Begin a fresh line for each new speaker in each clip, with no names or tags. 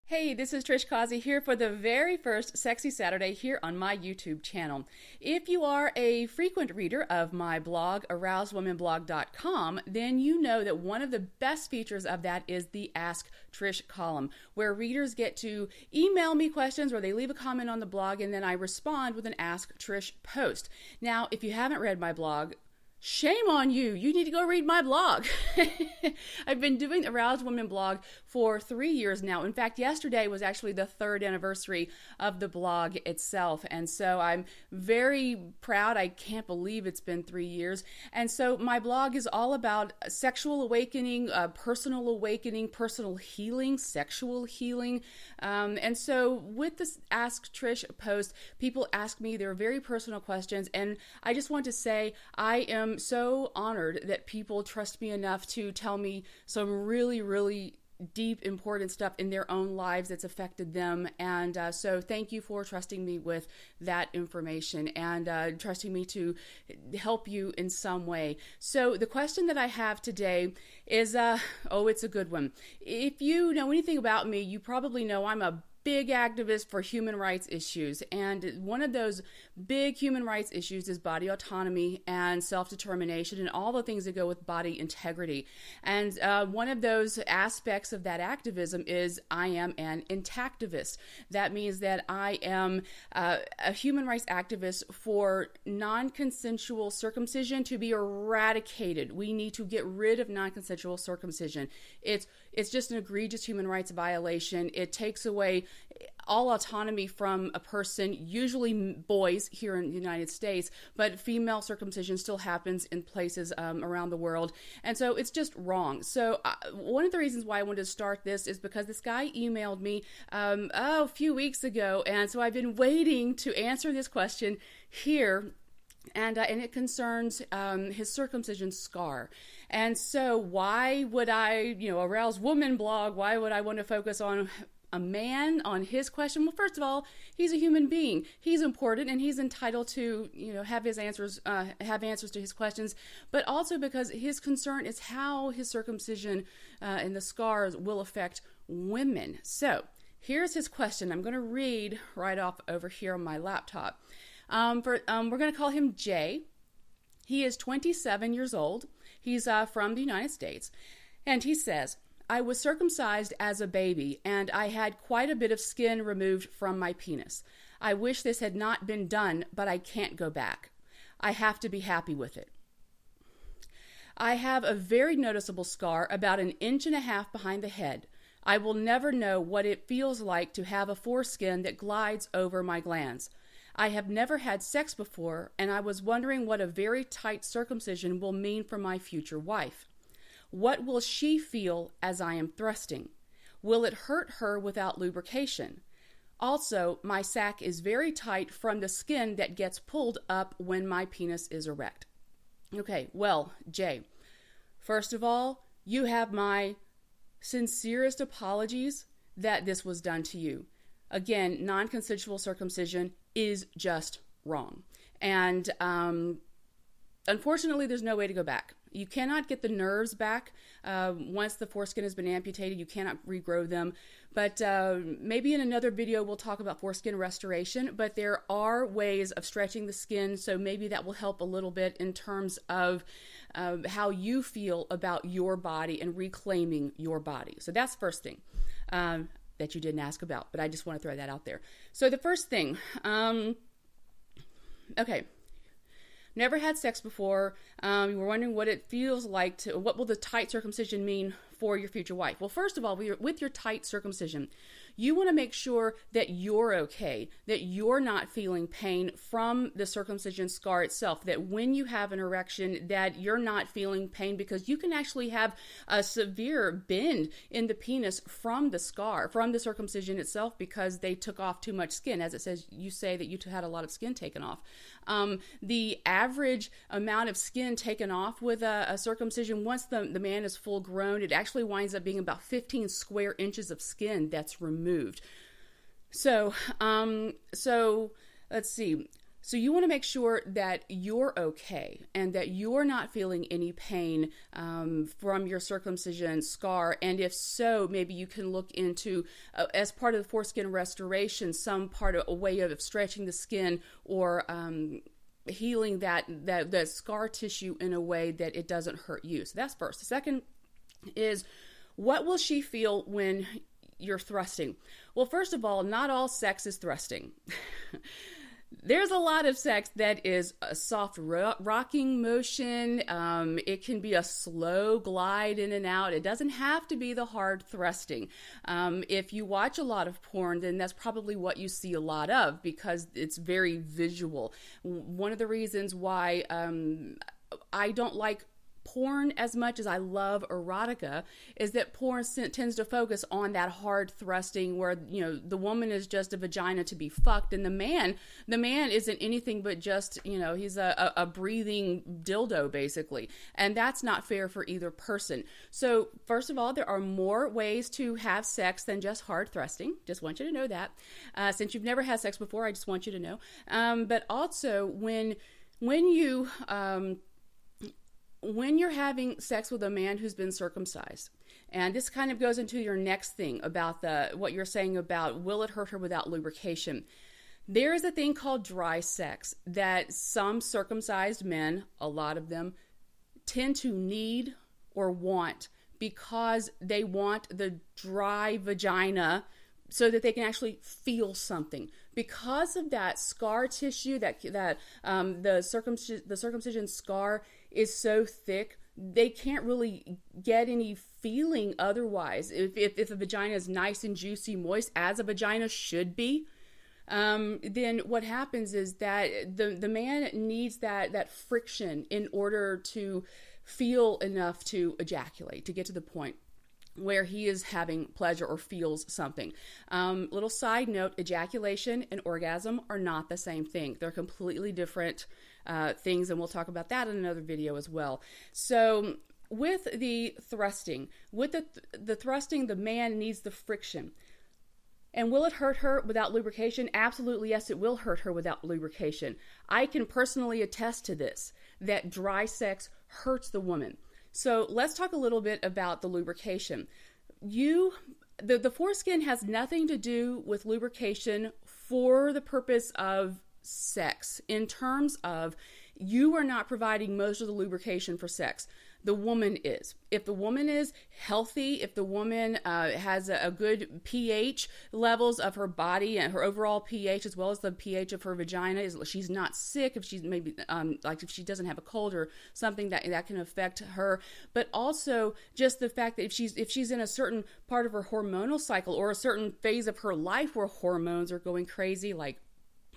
Hey, this is Trish Causey here for the very first Sexy Saturday here on my YouTube channel. If you are a frequent reader of my blog, ArousedWomanblog.com, then you know that one of the best features of that is the Ask Trish column, where readers get to email me questions or they leave a comment on the blog and then I respond with an Ask Trish post. Now, if you haven't read my blog, shame on you. You need to go read my blog. I've been doing the Aroused Woman blog for 3 years now. In fact, yesterday was actually the 3rd anniversary of the blog itself. And so I'm very proud. I can't believe it's been 3 years. And so my blog is all about sexual awakening, personal healing, sexual healing. And so with this Ask Trish post, people ask me their very personal questions. And I just want to say I am so honored that people trust me enough to tell me some really deep, important stuff in their own lives that's affected them. And so thank you for trusting me with that information and trusting me to help you in some way. So the question that I have today is, it's a good one. If you know anything about me, you probably know I'm a big activist for human rights issues. And one of those big human rights issues is body autonomy and self-determination and all the things that go with body integrity. And one of those aspects of that activism is I am an intactivist. That means that I am a human rights activist for non-consensual circumcision to be eradicated. We need to get rid of non-consensual circumcision. It's just an egregious human rights violation. It takes away all autonomy from a person, usually boys here in the United States, but female circumcision still happens in places around the world. And so it's just wrong. So one of the reasons why I wanted to start this is because this guy emailed me a few weeks ago. And so I've been waiting to answer this question here. And it concerns his circumcision scar. And so why would I, Aroused Woman blog, why would I want to focus on a man, on his question? Well, first of all, he's a human being. He's important and he's entitled to, have answers to his questions, but also because his concern is how his circumcision and the scars will affect women. So here's his question. I'm going to read right off over here on my laptop. We're going to call him Jay. He is 27 years old. He's from the United States. And he says, I was circumcised as a baby, and I had quite a bit of skin removed from my penis. I wish this had not been done, but I can't go back. I have to be happy with it. I have a very noticeable scar about 1.5 inches behind the head. I will never know what it feels like to have a foreskin that glides over my glands. I have never had sex before, and I was wondering what a very tight circumcision will mean for my future wife. What will she feel as I am thrusting? Will it hurt her without lubrication? Also, my sack is very tight from the skin that gets pulled up when my penis is erect. Okay, well, Jay, first of all, you have my sincerest apologies that this was done to you. Again, non-consensual circumcision is just wrong. And unfortunately, there's no way to go back. You cannot get the nerves back once the foreskin has been amputated. You cannot regrow them. But maybe in another video we'll talk about foreskin restoration. But there are ways of stretching the skin, so maybe that will help a little bit in terms of how you feel about your body and reclaiming your body. So that's the first thing that you didn't ask about, but I just want to throw that out there. So the first thing, okay. Never had sex before. You were wondering what it feels like what will the tight circumcision mean for your future wife? Well, first of all, with your tight circumcision, you want to make sure that you're okay, that you're not feeling pain from the circumcision scar itself, that when you have an erection, that you're not feeling pain, because you can actually have a severe bend in the penis from the scar, from the circumcision itself, because they took off too much skin. As it says, you say that you had a lot of skin taken off. The average amount of skin taken off with a circumcision, once the man is full grown, it actually winds up being about 15 square inches of skin that's removed. So let's see. So you want to make sure that you're okay and that you're not feeling any pain from your circumcision scar. And if so, maybe you can look into, as part of the foreskin restoration, some part of a way of stretching the skin or healing that scar tissue in a way that it doesn't hurt you. So that's first. The second is, what will she feel when you're thrusting? Well, first of all, not all sex is thrusting. There's a lot of sex that is a soft rocking motion. It can be a slow glide in and out. It doesn't have to be the hard thrusting. If you watch a lot of porn, then that's probably what you see a lot of, because it's very visual. One of the reasons why I don't like porn as much as I love erotica is that porn tends to focus on that hard thrusting where, the woman is just a vagina to be fucked, and the man isn't anything but just, he's a breathing dildo basically. And that's not fair for either person. So first of all, there are more ways to have sex than just hard thrusting. Just want you to know that. Since you've never had sex before, I just want you to know. But also when you're having sex with a man who's been circumcised, and this kind of goes into your next thing about what you're saying about, will it hurt her without lubrication? There is a thing called dry sex that some circumcised men, a lot of them, tend to need or want, because they want the dry vagina so that they can actually feel something. Because of that scar tissue, the circumcision scar is so thick, they can't really get any feeling otherwise. If a vagina is nice and juicy, moist, as a vagina should be, then what happens is that the man needs that friction in order to feel enough to ejaculate, to get to the point where he is having pleasure or feels something. Little side note, ejaculation and orgasm are not the same thing. They're completely different things, and we'll talk about that in another video as well. So with the thrusting, the man needs the friction. And will it hurt her without lubrication? Absolutely, yes, it will hurt her without lubrication. I can personally attest to this, that dry sex hurts the woman. So let's talk a little bit about the lubrication. The foreskin has nothing to do with lubrication for the purpose of sex. In terms of, you are not providing most of the lubrication for sex. The woman is. If the woman is healthy, if the woman has a good pH levels of her body and her overall pH, as well as the pH of her vagina, she's not sick, if she's maybe if she doesn't have a cold or something that can affect her, but also just the fact that if she's in a certain part of her hormonal cycle or a certain phase of her life where hormones are going crazy, like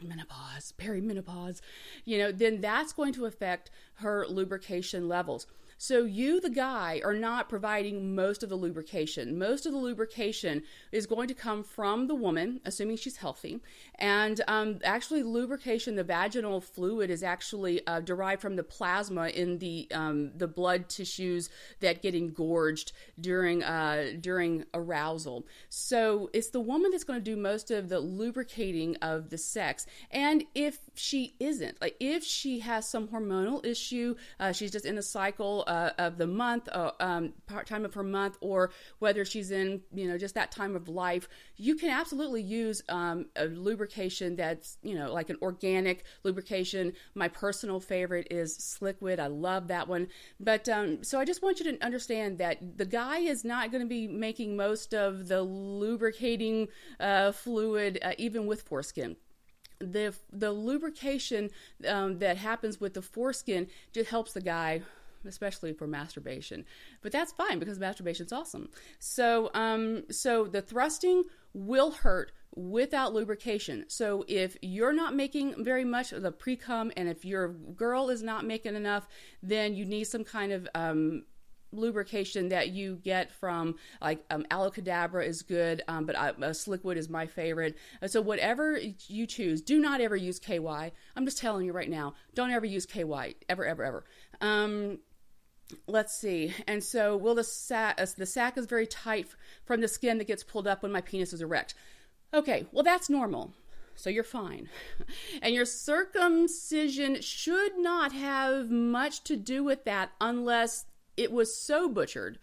menopause, perimenopause, then that's going to affect her lubrication levels. So you, the guy, are not providing most of the lubrication. Most of the lubrication is going to come from the woman, assuming she's healthy. And actually, lubrication, the vaginal fluid, is actually derived from the plasma in the blood tissues that get engorged during arousal. So it's the woman that's going to do most of the lubricating of the sex. And if she isn't, like if she has some hormonal issue, she's just in a cycle of the month, part time of her month, or whether she's in, just that time of life, you can absolutely use a lubrication that's, like an organic lubrication. My personal favorite is Sliquid. I love that one. But so I just want you to understand that the guy is not going to be making most of the lubricating fluid, even with foreskin. The lubrication that happens with the foreskin just helps the guy, especially for masturbation. But that's fine, because masturbation's awesome. So the thrusting will hurt without lubrication. So if you're not making very much of the pre-cum, and if your girl is not making enough, then you need some kind of lubrication that you get from, like, Aloe Cadabra is good, but Sliquid is my favorite. So whatever you choose, do not ever use KY. I'm just telling you right now, don't ever use KY, ever, ever, ever. Let's see. And so, the sac is very tight from the skin that gets pulled up when my penis is erect. Okay, well, that's normal. So you're fine. And your circumcision should not have much to do with that unless it was so butchered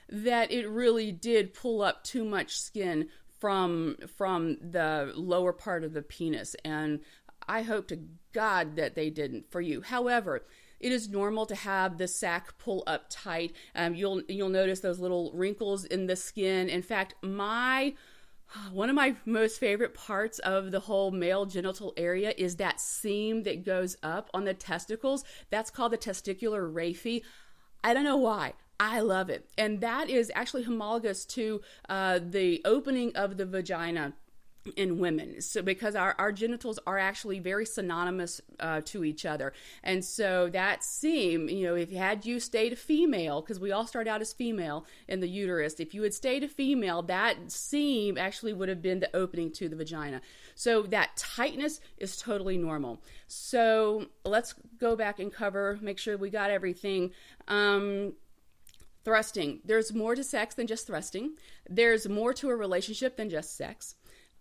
that it really did pull up too much skin from the lower part of the penis. And I hope to God that they didn't for you. However, it is normal to have the sac pull up tight. You'll notice those little wrinkles in the skin. In fact, one of my most favorite parts of the whole male genital area is that seam that goes up on the testicles. That's called the testicular raphe. I don't know why. I love it. And that is actually homologous to the opening of the vagina in women. So because our genitals are actually very synonymous to each other. And so that seam, if you stayed a female, because we all start out as female in the uterus, if you had stayed a female, that seam actually would have been the opening to the vagina. So that tightness is totally normal. So let's go back and make sure we got everything. Thrusting. There's more to sex than just thrusting. There's more to a relationship than just sex.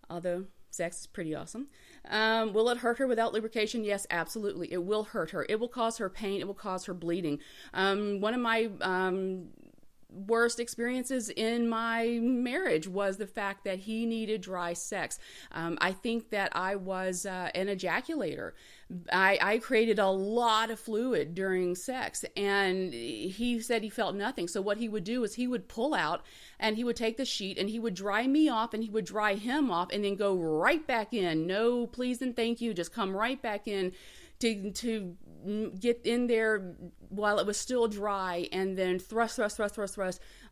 Although sex is pretty awesome. Will it hurt her without lubrication? Yes, absolutely. It will hurt her. It will cause her pain. It will cause her bleeding. One of my worst experiences in my marriage was the fact that he needed dry sex. I think that I was an ejaculator. I created a lot of fluid during sex, and he said he felt nothing. So what he would do is he would pull out and he would take the sheet and he would dry me off and he would dry him off and then go right back in. No, please and thank you. Just come right back in to get in there while it was still dry, and then thrust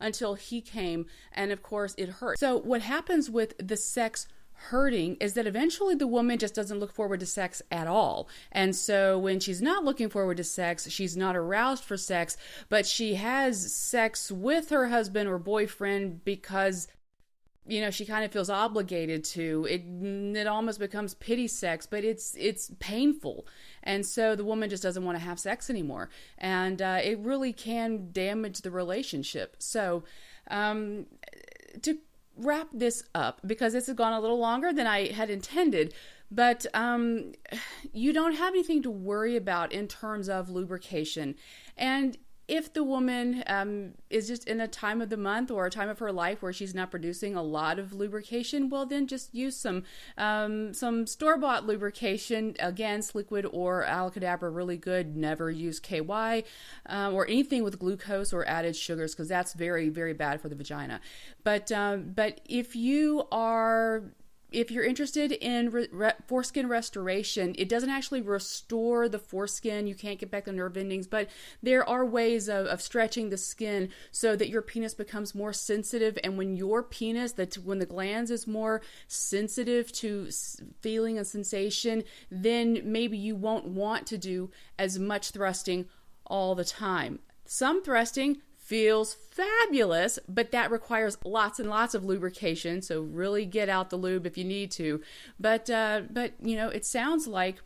until he came. And of course it hurt. So what happens with the sex hurting is that eventually the woman just doesn't look forward to sex at all. And so when she's not looking forward to sex, she's not aroused for sex, but she has sex with her husband or boyfriend because she kind of feels obligated to. It almost becomes pity sex, but it's painful. And so the woman just doesn't want to have sex anymore. And it really can damage the relationship. So to wrap this up, because this has gone a little longer than I had intended, but you don't have anything to worry about in terms of lubrication. And if the woman is just in a time of the month or a time of her life where she's not producing a lot of lubrication, well, then just use some store-bought lubrication. Again, Liquid or Alacadabra, really good. Never use KY or anything with glucose or added sugars, because that's very, very bad for the vagina. But if you're interested in foreskin restoration, it doesn't actually restore the foreskin. You can't get back the nerve endings, but there are ways of stretching the skin so that your penis becomes more sensitive. And when your penis, when the glands is more sensitive to feeling and sensation, then maybe you won't want to do as much thrusting all the time. Some thrusting feels fabulous, but that requires lots and lots of lubrication. So really get out the lube if you need to. But it sounds like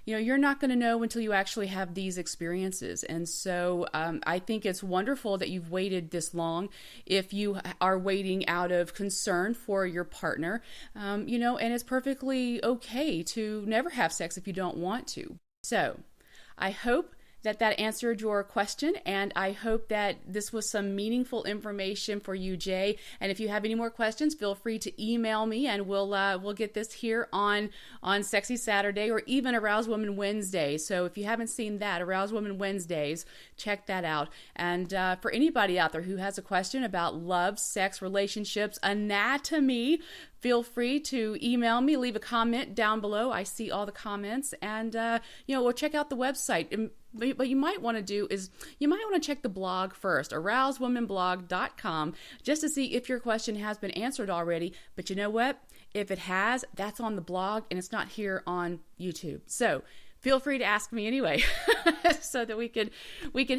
you're not going to know until you actually have these experiences. And so I think it's wonderful that you've waited this long. If you are waiting out of concern for your partner, and it's perfectly okay to never have sex if you don't want to. So I hope that answered your question, and I hope that this was some meaningful information for you, Jay. And if you have any more questions, feel free to email me, and we'll get this here on Sexy Saturday or even Aroused Woman Wednesday. So if you haven't seen that, Aroused Woman Wednesdays, check that out. And for anybody out there who has a question about love, sex, relationships, anatomy, feel free to email me, leave a comment down below. I see all the comments, and we'll check out the website. What you might want to do is you might want to check the blog first, ArousedWomanBlog.com, just to see if your question has been answered already. But you know what? If it has, that's on the blog, and it's not here on YouTube. So feel free to ask me anyway, so that we can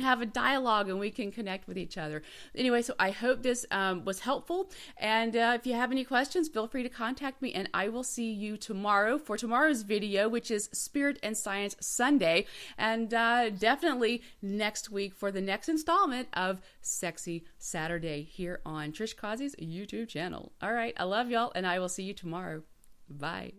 have a dialogue and we can connect with each other. Anyway, so I hope this was helpful. And if you have any questions, feel free to contact me, and I will see you tomorrow for tomorrow's video, which is Spirit and Science Sunday, and definitely next week for the next installment of Sexy Saturday here on Trish Causey's YouTube channel. All right, I love y'all, and I will see you tomorrow. Bye.